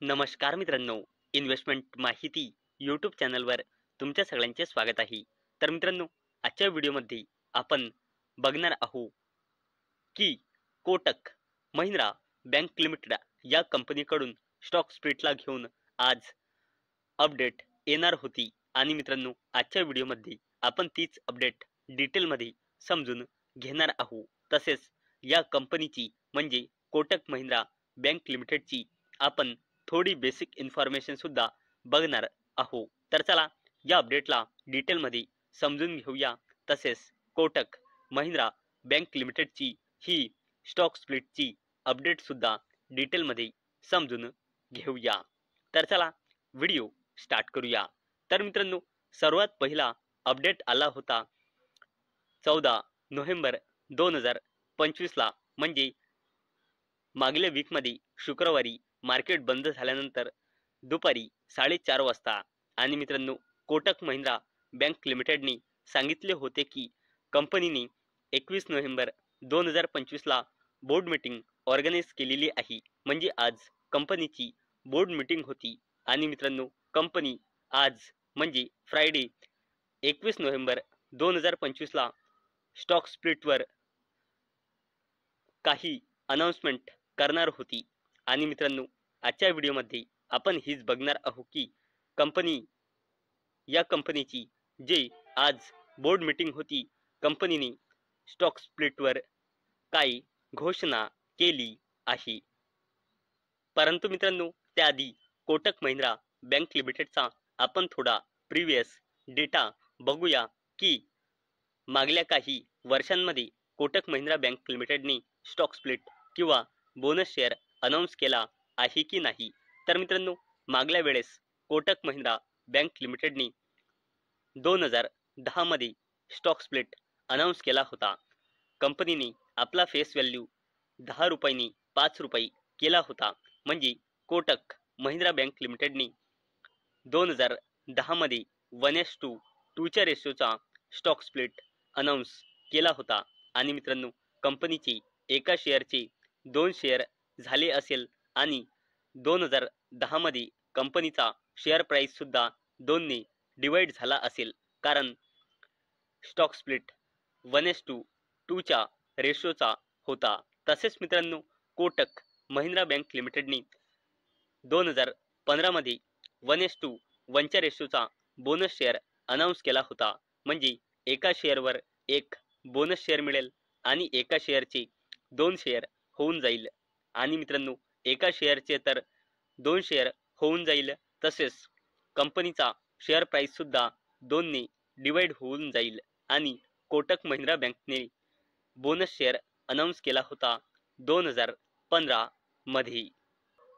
नमस्कार मित्रांनो, इन्व्हेस्टमेंट माहिती यूट्यूब चॅनलवर तुमच्या सगळ्यांचे स्वागत आहे. तर मित्रांनो, आजच्या व्हिडिओमध्ये आपण बघणार आहोत की कोटक महिंद्रा बँक लिमिटेड या कंपनीकडून स्टॉक स्प्लिटला घेऊन आज अपडेट येणार होती आणि मित्रांनो, आजच्या व्हिडिओमध्ये आपण तीच अपडेट डिटेलमध्ये समजून घेणार आहोत. तसेच या कंपनीची म्हणजे कोटक महिंद्रा बँक लिमिटेडची आपण थोडी बेसिक इन्फॉर्मेशन सुद्धा बघणार आहोत. तर चला या अपडेटला डिटेलमध्ये समजून घेऊया. तसेच कोटक महिंद्रा बँक लिमिटेडची ही स्टॉक स्प्लिटची अपडेट सुद्धा डिटेलमध्ये समजून घेऊया. तर चला व्हिडिओ स्टार्ट करूया. तर मित्रांनो, सर्वात पहिला अपडेट आला होता 14 नोव्हेंबर 2025 ला, म्हणजे मागल्या वीकमध्ये शुक्रवारी मार्केट बंद झाल्यानंतर दुपारी 4:30 वाजता. आणि मित्रांनो, कोटक महिंद्रा बँक लिमिटेडने सांगितले होते की कंपनीने 21 नोव्हेंबर 2025 ला बोर्ड मीटिंग ऑर्गनाइज केलेली आहे. म्हणजे आज कंपनीची बोर्ड मीटिंग होती. आणि मित्रांनो, कंपनी आज म्हणजे फ्रायडे 21 नोव्हेंबर 2025 ला स्टॉक स्प्लिटवर काही अनाउन्समेंट करणार होती. आणि मित्रांनो, आजच्या व्हिडिओमध्ये आपण हीच बघणार आहोत की या कंपनीची जे आज बोर्ड मीटिंग होती, कंपनीने स्टॉक स्प्लिटवर काही घोषणा केली आहे. परंतु मित्रांनो, त्याआधी कोटक महिंद्रा बँक लिमिटेडचा आपण थोडा प्रिव्हियस डेटा बघूया की मागल्या काही वर्षांमध्ये कोटक महिंद्रा बँक लिमिटेडने स्टॉक स्प्लिट किंवा बोनस शेअर अनाउन्स केला आहे की नाही. तर मित्रांनो, मागल्या वेळेस कोटक महिंद्रा बँक लिमिटेडने 2010 मध्ये स्टॉक स्प्लिट अनाउन्स केला होता. कंपनीने आपला फेस व्हॅल्यू 10 रुपयांनी 5 रुपये केला होता. म्हणजे कोटक महिंद्रा बँक लिमिटेडने 2010 मध्ये 1:2 च्या रेशोचा स्टॉक स्प्लिट अनाउन्स केला होता. आणि मित्रांनो, कंपनीचे एका शेअरचे 2 शेअर झाले असेल आणि 2010 मध्ये कंपनीचा शेअर प्राइस सुद्धा 2 ने डिवाइड झाला असेल, कारण स्टॉक स्प्लिट 1:2 च्या रेशोचा होता. तसेच मित्रांनो, कोटक महिंद्रा बँक लिमिटेडने 2015 मध्ये 1:1 च्या रेशोचा बोनस शेअर अनाउन्स केला होता. म्हणजे एका शेअरवर एक बोनस शेअर मिळेल आणि एका शेअरचे 2 शेअर होऊन जाईल. आणि मित्रांनो, एका शेअरचे तर 2 शेअर होऊन जाईल. तसेच कंपनीचा शेअर प्राइस सुद्धा 2 ने डिवाइड होऊन जाईल. आणि कोटक महिंद्रा बँकने बोनस शेअर अनाउन्स केला होता 2015 मध्ये.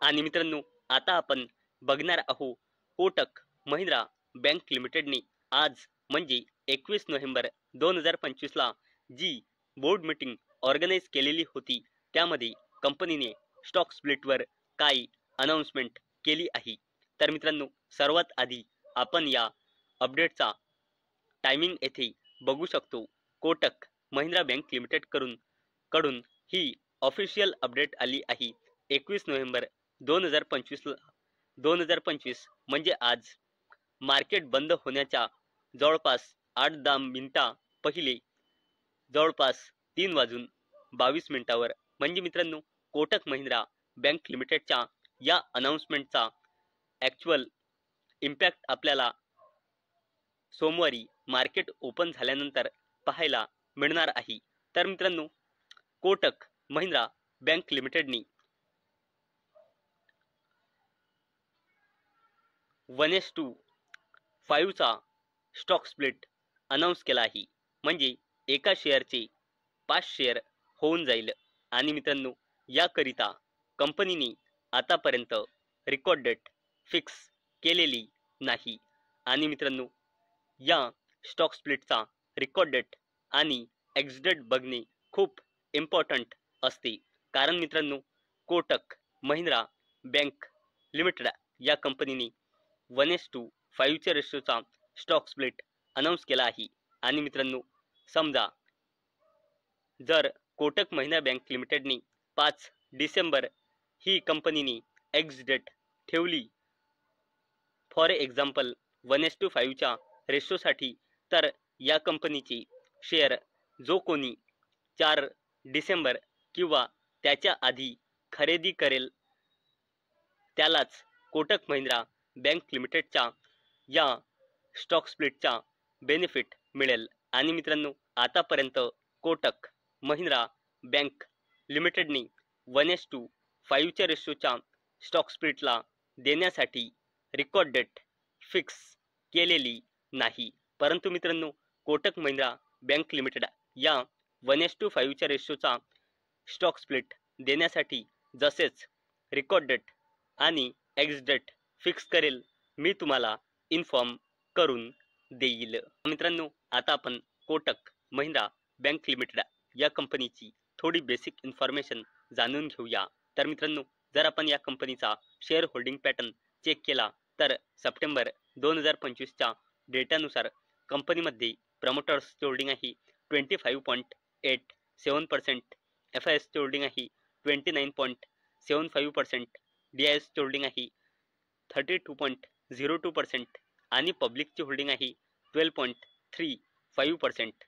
आणि मित्रांनो, आता आपण बघणार आहोत कोटक महिंद्रा बँक लिमिटेडने आज म्हणजे 21 नोव्हेंबर 2025 ला जी बोर्ड मीटिंग ऑर्गनाइज केलेली होती, त्यामध्ये कंपनीने स्टॉक स्प्लिटवर काही अनाउन्समेंट केली आहे. तर मित्रांनो, सर्वात आधी आपण या अपडेटचा टायमिंग येथे बघू शकतो. कोटक महिंद्रा बँक लिमिटेड कडून ही ऑफिशियल अपडेट आली आहे 21 नोव्हेंबर 2025 म्हणजे आज मार्केट बंद होण्याच्या जवळपास 8-10 मिनिटा पहिले जवळपास 3:22 म्हणजे मित्रांनो, कोटक महिंद्रा बँक लिमिटेडच्या या अनाउन्समेंटचा ॲक्च्युअल इम्पॅक्ट आपल्याला सोमवारी मार्केट ओपन झाल्यानंतर पाहायला मिळणार आहे. तर मित्रांनो, कोटक महिंद्रा बँक लिमिटेडने 1:5 चा स्टॉक स्प्लिट अनाउन्स केला आहे. म्हणजे एका शेअरचे 5 शेअर होऊन जाईल. आणि मित्रांनो, याकरिता कंपनीने आतापर्यंत रेकॉर्ड डेट फिक्स केलेली नाही. आणि मित्रांनो, या स्टॉक स्प्लिटचा रेकॉर्ड डेट आणि एक्झिट बघणे खूप इम्पॉर्टंट असते. कारण मित्रांनो, कोटक महिंद्रा बँक लिमिटेड या कंपनीने 1:5 च्या रेशोचा स्टॉक स्प्लिट अनाउन्स केला आहे. आणि मित्रांनो, समजा जर कोटक महिंद्रा बँक लिमिटेडने 5 डिसेंबर ही कंपनीने एक्झिट डेट ठेवली फॉर एक्झाम्पल 1:5च्या रेशोसाठी, तर या कंपनीचे शेअर जो कोणी 4 डिसेंबर किंवा त्याच्या आधी खरेदी करेल त्यालाच कोटक महिंद्रा बँक लिमिटेडच्या या स्टॉक स्प्लिटचा बेनिफिट मिळेल. आणि मित्रांनो, आतापर्यंत कोटक महिंद्रा बँक लिमिटेडने 1:5च्या रेशोच्या स्टॉक स्प्लिटला देण्यासाठी रेकॉर्ड डेट फिक्स केलेली नाही. परंतु मित्रांनो, कोटक महिंद्रा बँक लिमिटेड या 1:5च्या रेशोचा स्टॉक स्प्लिट देण्यासाठी जसेच रेकॉर्ड डेट आणि एक्स डेट फिक्स करेल, मी तुम्हाला इन्फॉर्म करून देईल. मित्रांनो, आता आपण कोटक महिंद्रा बँक लिमिटेड या कंपनीची थोडी बेसिक इन्फॉर्मेशन जाणून घेऊया. तर मित्रांनो, जर आपण या कंपनीचा शेअर होल्डिंग पॅटर्न चेक केला तर सप्टेंबर 2025च्या डेटानुसार कंपनीमध्ये प्रमोटर्सची होल्डिंग आहे 25.87%, FISची होल्डिंग आहे 29.75%, DISची होल्डिंग आहे 32.02% आणि पब्लिकची होल्डिंग आहे 12.35%.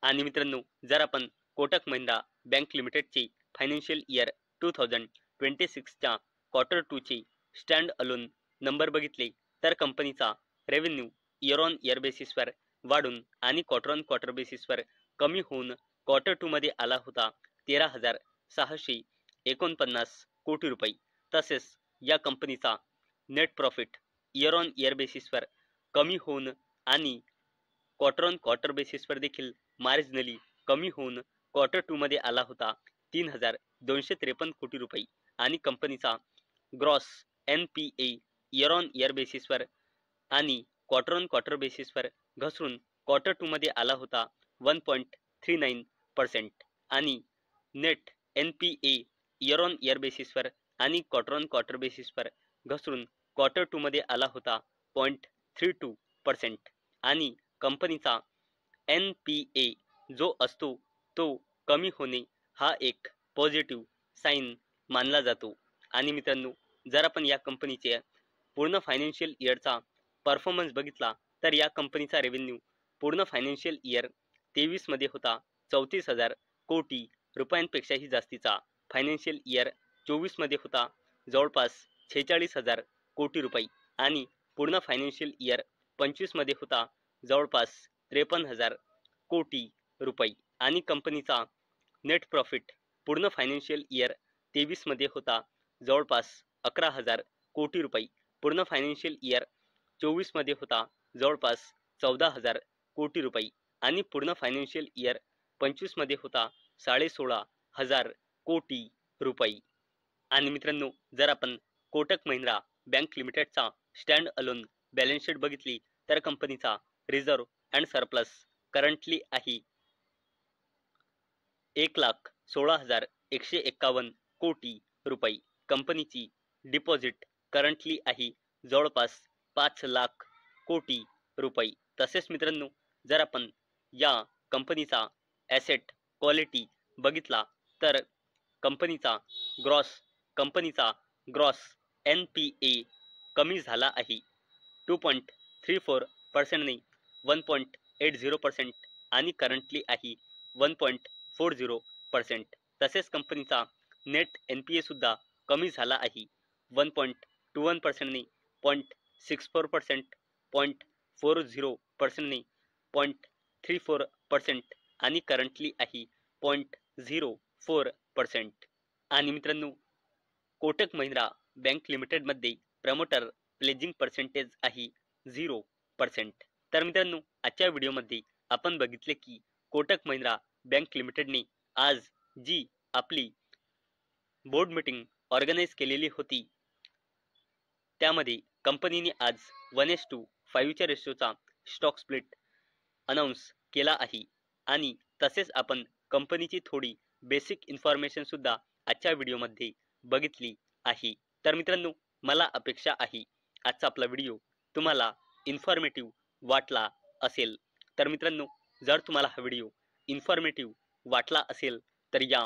आणि मित्रांनो, जर आपण कोटक महिंद्रा बँक लिमिटेडचे फायनान्शियल इयर 2026च्या क्वार्टर 2चे स्टँड अलोन नंबर बघितले तर कंपनीचा रेव्हेन्यू इयर ऑन इयर बेसिसवर वाढून आणि क्वार्टर ऑन क्वार्टर बेसिसवर कमी होऊन क्वार्टर 2 मध्ये आला होता 13,649 कोटी रुपये. तसेच या कंपनीचा net profit year on year बेसिसवर कमी होऊन आणि क्वार्टर ऑन क्वार्टर बेसिसवर देखील मार्जिनली कमी होऊन क्वार्टर 2 मध्ये आला होता 3,253 कोटी रुपये. आणि कंपनीचा gross NPA year on year बेसिसवर आणि क्वार्टर ऑन क्वार्टर बेसिसवर घसरून क्वार्टर 2 मध्ये आला होता 1.39% आणि net NPA year on year बेसिसवर आणि क्वार्टर ऑन क्वार्टर बेसिसवर घसरून क्वार्टर 2 मध्ये आला होता 0.32% आणि कंपनीचा NPA जो असतो तो कमी होणे हा एक पॉझिटिव्ह साईन मानला जातो. आणि मित्रांनो, जर आपण या कंपनीचे पूर्ण फायनान्शियल इयरचा परफॉर्मन्स बघितला तर या कंपनीचा रेव्हेन्यू पूर्ण फायनान्शियल इयर 23 मध्ये होता 34,000 कोटी रुपयांपेक्षाही जास्तीचा. फायनान्शियल इयर 24 मध्ये होता जवळपास 46,000 कोटी रुपये आणि पूर्ण फायनान्शियल इयर 25 मध्ये होता जवळपास 53,000 कोटी रुपये. आणि कंपनीचा नेट प्रॉफिट पूर्ण फायनान्शियल इयर 23 मध्ये होता जवळपास 11,000 कोटी रुपये. पूर्ण फायनान्शियल इयर 24 मध्ये होता जवळपास 14,000 कोटी रुपये आणि पूर्ण फायनान्शियल इयर 25 मध्ये होता 16,500 कोटी रुपये. आणि मित्रांनो, जर आपण कोटक महिंद्रा बँक लिमिटेडचा स्टँड अलोन बॅलन्स शीट बघितली तर कंपनीचा रिझर्व अँड सरप्लस करंटली आहे 1,16,151 कोटी रुपये. कंपनीची डिपॉझिट करंटली आहे जवळपास 5 लाख कोटी रुपये. तसेच मित्रांनो, जर आपण या कंपनीचा ॲसेट क्वालिटी बघितला तर कंपनीचा ग्रॉस NPA कमी झाला आहे 2.34% ने 1.80% आणि करंटली आहे 1.40%. तसेच कंपनीचा नेट NPA सुद्धा कमी झाला आहे 1.21% ने 0.64%, 0.40% ने 0.34% आणि करंटली आहे 0.04%. आणि मित्रांनो, कोटक महिंद्रा बँक लिमिटेडमध्ये प्रमोटर प्लेजिंग पर्सेंटेज आहे 0%. तर मित्रांनो, आजच्या व्हिडिओमध्ये आपण बघितले की कोटक महिंद्रा बँक लिमिटेडने आज जी आपली बोर्ड मीटिंग ऑर्गनाइज केलेली होती त्यामध्ये कंपनीने आज 1:5च्या रेशोचा स्टॉक स्प्लिट अनाउन्स केला आहे. आणि तसेच आपण कंपनीची थोडी बेसिक इन्फॉर्मेशन सुद्धा आजच्या व्हिडिओमध्ये बघितली आहे. तर मित्रांनो, मला अपेक्षा आहे आजचा आपला व्हिडिओ तुम्हाला इन्फॉर्मेटिव्ह वाटला असेल. तर मित्रांनो, जर तुम्हाला हा व्हिडिओ इन्फॉर्मेटिव्ह वाटला असेल तर या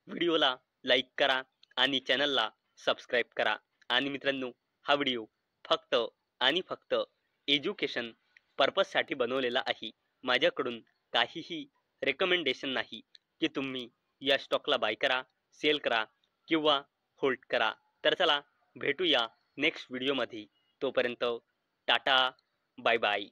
व्हिडिओला लाईक करा आणि चॅनलला सबस्क्राईब करा आणि मित्रांनो, हा व्हिडिओ फक्त आणि फक्त एज्युकेशन पर्पजसाठी बनवलेला आहे. माझ्याकडून काहीही रेकमेंडेशन नाही की तुम्ही या स्टॉकला बाय करा, सेल करा किंवा होल्ड करा. तर चला भेटूया नेक्स्ट व्हिडिओमध्ये. तोपर्यंत टाटा, बाय बाय.